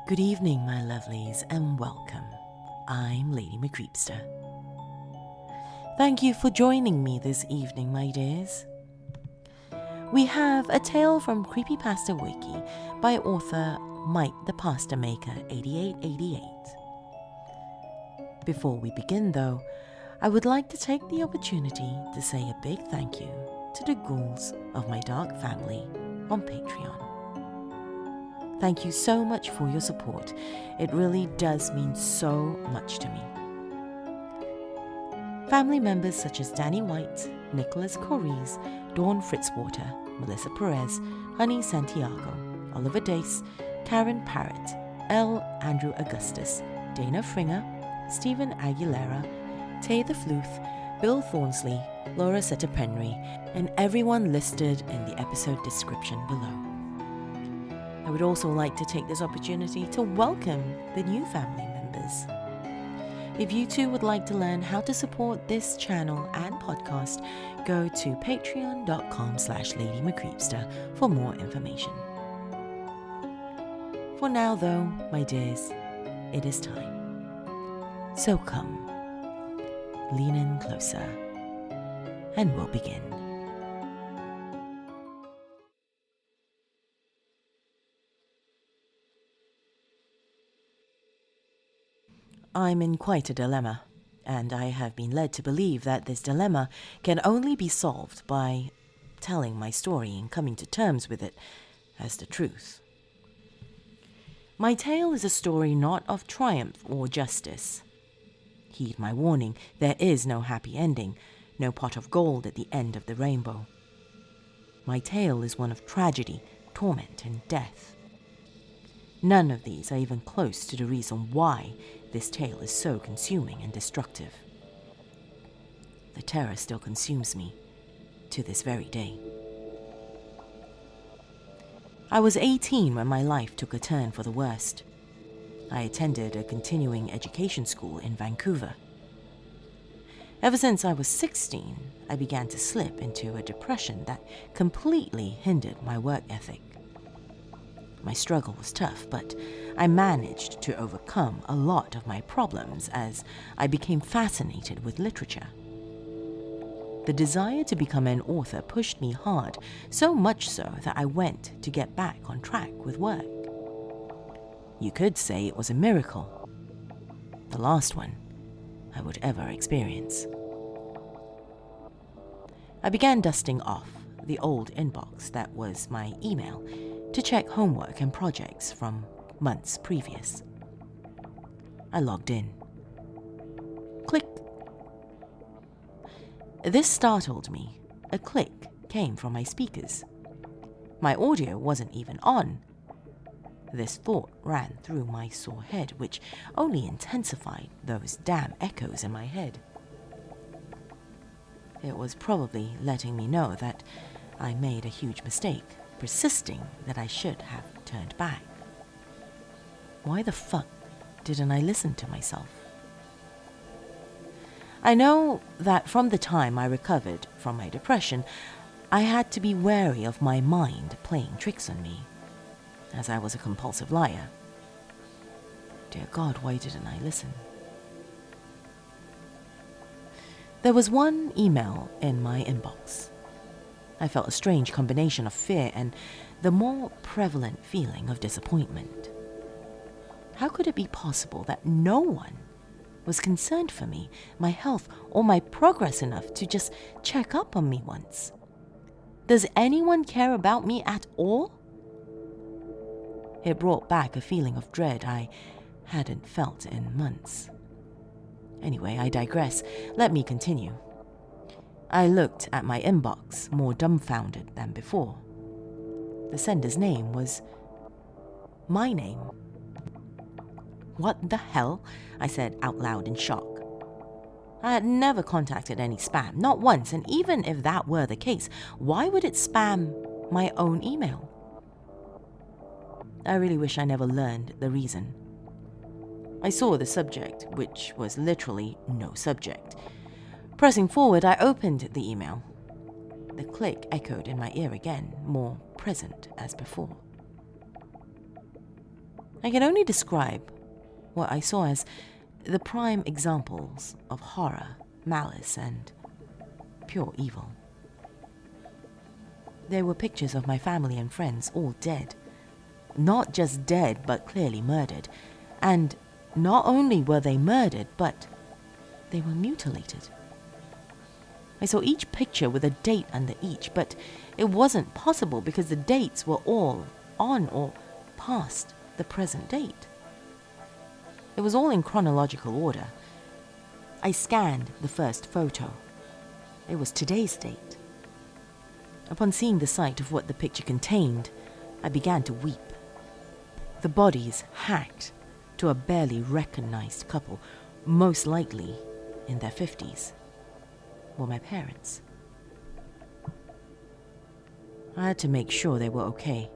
Good evening, my lovelies, and welcome. I'm Lady Mikethepastamaker8888. Thank you for joining me this evening, my dears. We have a tale from Creepypasta Wiki by author Mikethepastamaker8888. Before we begin, though, I would like to take the opportunity to say a big thank you to the ghouls of my dark family on Patreon. Thank you so much for your support. It really does mean so much to me. Family members such as Danny White, Nicholas Corries, Dawn Fritzwater, Melissa Perez, Honey Santiago, Oliver Dace, Karen Parrott, L. Andrew Augustus, Dana Fringer, Stephen Aguilera, Tay the Fluth, Bill Thornsley, Laura Setapenry, and everyone listed in the episode description below. I would also like to take this opportunity to welcome the new family members. If you too would like to learn how to support this channel and podcast, go to patreon.com/LadyMikethepastamaker for more information. For now though, my dears, it is time. So come, lean in closer, and we'll begin. I'm in quite a dilemma, and I have been led to believe that this dilemma can only be solved by telling my story and coming to terms with it as the truth. My tale is a story not of triumph or justice. Heed my warning, there is no happy ending, no pot of gold at the end of the rainbow. My tale is one of tragedy, torment, and death. None of these are even close to the reason why this tale is so consuming and destructive. The terror still consumes me to this very day. I was 18 when my life took a turn for the worst. I attended a continuing education school in Vancouver. Ever since I was 16, I began to slip into a depression that completely hindered my work ethic. My struggle was tough, but I managed to overcome a lot of my problems as I became fascinated with literature. The desire to become an author pushed me hard, so much so that I went to get back on track with work. You could say it was a miracle, the last one I would ever experience. I began dusting off the old inbox that was my email to check homework and projects from months previous. I logged in. Click. This startled me. A click came from my speakers. My audio wasn't even on. This thought ran through my sore head, which only intensified those damn echoes in my head. It was probably letting me know that I made a huge mistake, persisting that I should have turned back. Why the fuck didn't I listen to myself? I know that from the time I recovered from my depression, I had to be wary of my mind playing tricks on me, as I was a compulsive liar. Dear God, why didn't I listen? There was one email in my inbox. I felt a strange combination of fear and the more prevalent feeling of disappointment. How could it be possible that no one was concerned for me, my health, or my progress enough to just check up on me once? Does anyone care about me at all? It brought back a feeling of dread I hadn't felt in months. Anyway, I digress. Let me continue. I looked at my inbox, more dumbfounded than before. The sender's name was my name. What the hell? I said out loud in shock. I had never contacted any spam, not once, and even if that were the case, why would it spam my own email? I really wish I never learned the reason. I saw the subject, which was literally no subject. Pressing forward, I opened the email. The click echoed in my ear again, more present as before. I can only describe what I saw as the prime examples of horror, malice, and pure evil. There were pictures of my family and friends, all dead. Not just dead, but clearly murdered. And not only were they murdered, but they were mutilated. I saw each picture with a date under each, but it wasn't possible because the dates were all on or past the present date. It was all in chronological order. I scanned the first photo. It was today's date. Upon seeing the sight of what the picture contained, I began to weep. The bodies, hacked to a barely recognized couple, most likely in their 50s, were my parents. I had to make sure they were okay.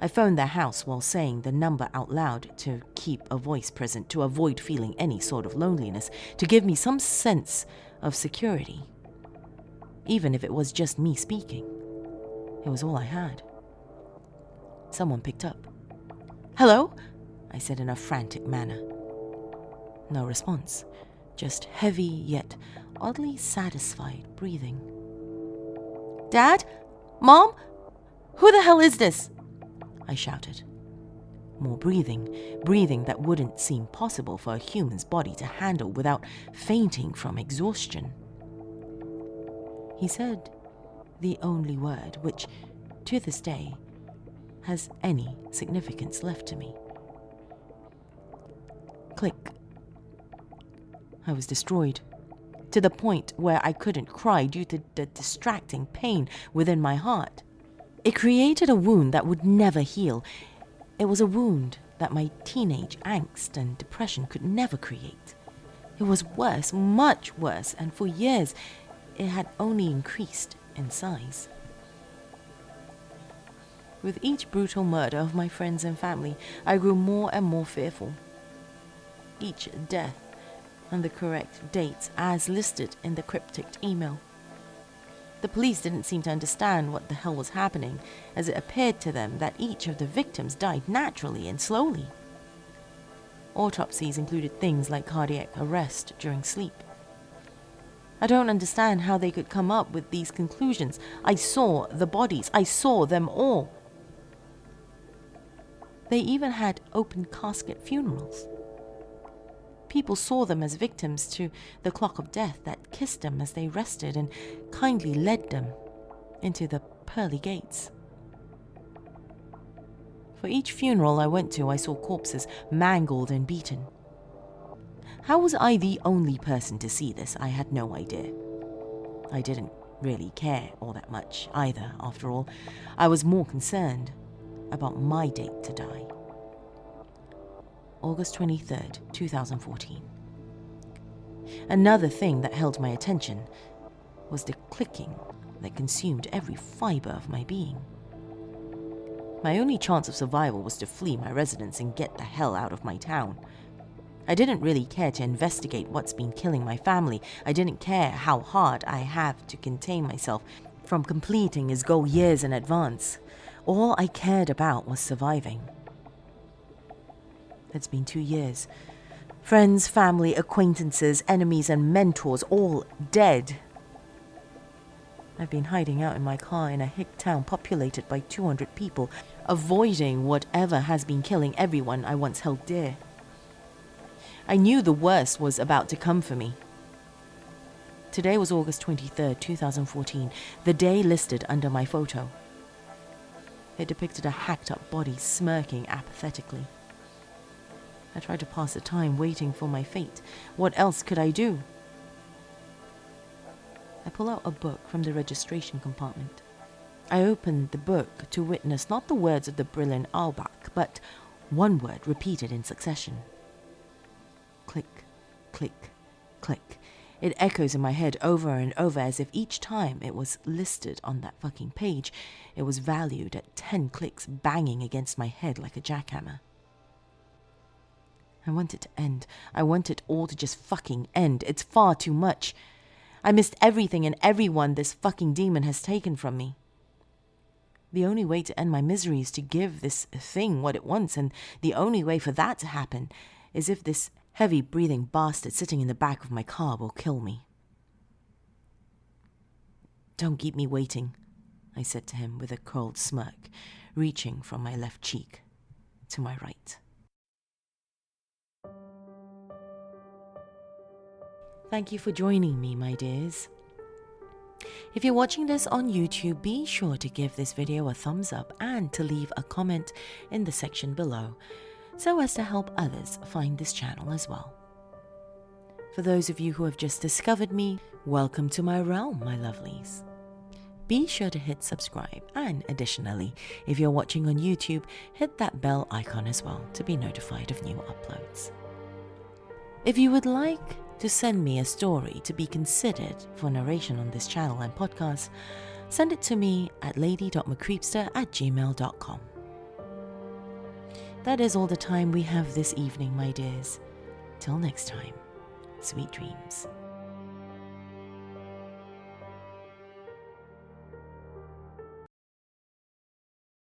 I phoned their house while saying the number out loud to keep a voice present, to avoid feeling any sort of loneliness, to give me some sense of security. Even if it was just me speaking. It was all I had. Someone picked up. "Hello?" I said in a frantic manner. No response, just heavy yet oddly satisfied breathing. "Dad? Mom? Who the hell is this?" I shouted. More breathing that wouldn't seem possible for a human's body to handle without fainting from exhaustion. He said the only word which, to this day, has any significance left to me. Click. I was destroyed, to the point where I couldn't cry due to the distracting pain within my heart. It created a wound that would never heal. It was a wound that my teenage angst and depression could never create. It was worse, much worse, and for years it had only increased in size. With each brutal murder of my friends and family, I grew more and more fearful. Each death and the correct dates as listed in the cryptic email. The police didn't seem to understand what the hell was happening, as it appeared to them that each of the victims died naturally and slowly. Autopsies included things like cardiac arrest during sleep. I don't understand how they could come up with these conclusions. I saw the bodies. I saw them all. They even had open casket funerals. People saw them as victims to the clock of death that kissed them as they rested and kindly led them into the pearly gates. For each funeral I went to, I saw corpses mangled and beaten. How was I the only person to see this? I had no idea. I didn't really care all that much either, after all. I was more concerned about my date to die. August 23rd, 2014. Another thing that held my attention was the clicking that consumed every fiber of my being. My only chance of survival was to flee my residence and get the hell out of my town. I didn't really care to investigate what's been killing my family. I didn't care how hard I have to contain myself from completing his goal years in advance. All I cared about was surviving. It's been 2 years. Friends, family, acquaintances, enemies, and mentors all dead. I've been hiding out in my car in a hick town populated by 200 people, avoiding whatever has been killing everyone I once held dear. I knew the worst was about to come for me. Today was August 23rd, 2014, the day listed under my photo. It depicted a hacked-up body smirking apathetically. I tried to pass the time waiting for my fate. What else could I do? I pull out a book from the registration compartment. I opened the book to witness not the words of the brilliant Albach, but one word repeated in succession. Click, click, click. It echoes in my head over and over as if each time it was listed on that fucking page, it was valued at 10 clicks banging against my head like a jackhammer. I want it to end. I want it all to just fucking end. It's far too much. I missed everything and everyone this fucking demon has taken from me. The only way to end my misery is to give this thing what it wants, and the only way for that to happen is if this heavy-breathing bastard sitting in the back of my car will kill me. "Don't keep me waiting," I said to him with a cold smirk, reaching from my left cheek to my right. Thank you for joining me, my dears. If you're watching this on YouTube, be sure to give this video a thumbs up and to leave a comment in the section below, so as to help others find this channel as well. For those of you who have just discovered me, welcome to my realm, my lovelies. Be sure to hit subscribe, and additionally, if you're watching on YouTube, hit that bell icon as well to be notified of new uploads. If you would like to send me a story to be considered for narration on this channel and podcast, send it to me at lady.mccreepster@gmail.com. That is all the time we have this evening, my dears. Till next time, sweet dreams.